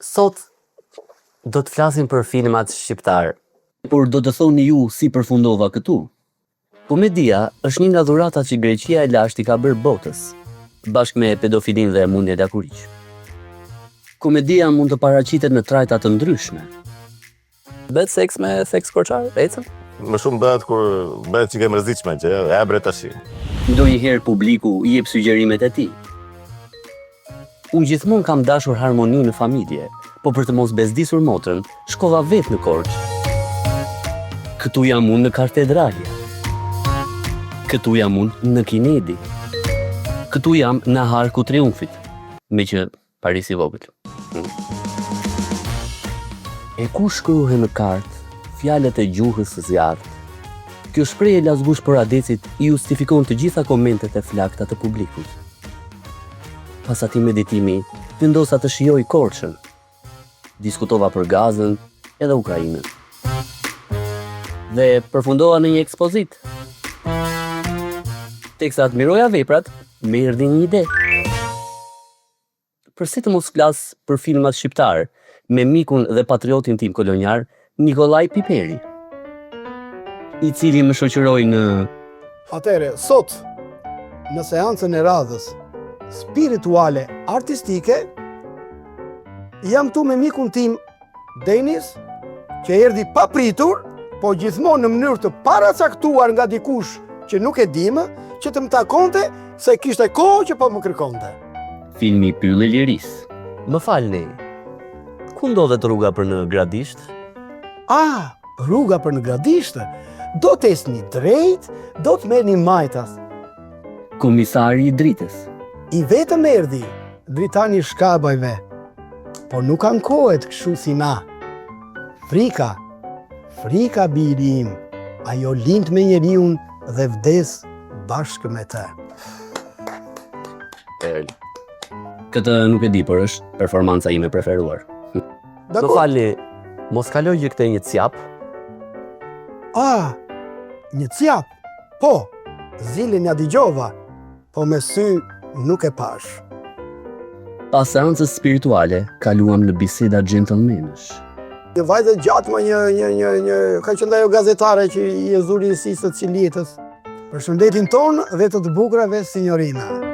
Sot do të flasim për filmat shqiptar. Por do të thoni ju si përfundova këtu? Komedia është një nga dhuratat që Greqia e lashtë i ka bërë botës, bashkë me pedofilin dhe mundje dakuriq. Komedia mund të paraqitet në trajta të ndryshme. Bëhet seks me seks korçar, ecën? Më shumë bëhet kur bëhet që ke mërzitshme që e bre tash. Ndonjëherë publiku i jep sugjerimet e tij. Unë gjithmonë kam dashur harmoni në familje, po për të mos bezdisur motrën, shkova vetë në Korçë. Këtu jam unë në Katedralia. Këtu jam unë në Kinedi. Këtu jam në Arku Triumfit, me që Paris i vogël. E ku shkruhen në kartë fjalët e gjuhës së zjarrt? Kjo shprehje lazgush për Adecit i justifikon të gjitha komentet e flakta të publikut. Pas atij meditimi, vendosa të shijoj Korçën. Diskutova për Gazën edhe Ukrainën. Dhe përfundova në një ekspozit. Teksa admiroja veprat, më erdhi një ide. Përse të mos flas për filmat shqiptar me mikun dhe patriotin tim kolonjar, Nikolaj Piperi, i cili më shoqëroi në... Atëre, sot, në seancën e radhës spirituale artistike, jam tu me mikun tim Denis, që erdhi pa pritur, po gjithmonë në mënyrë të paracaktuar nga dikush që nuk e dimë, që të më takonte se kishte kohë që po më kërkonte. Filmi Pyll e Liris. Më falni, ku ndodhet rruga për në Gradisht? Rruga për në Gradisht, do të esni drejt, do të merrni majtas. Komisari i dritës. I vetëm erdhi, dritani shkabajve, po nuk ankohet kështu si na. Frika biri im, ajo lind me njeriun dhe vdes bashkë me të. Këtë nuk e di, por është performanca ime preferuar. Më falni, mos kaloj gjë këtë një cjap? Një cjap? Po, zilin ja dëgjova, po me sy nuk e pash. Pas seancës spirituale, kaluam në biseda gentlemenësh. Një vajzë gjatë më ka qenë ajo gazetare që i e zuri si së ciljetës. Përshëndetin tonë dhe të bukurave, signorina.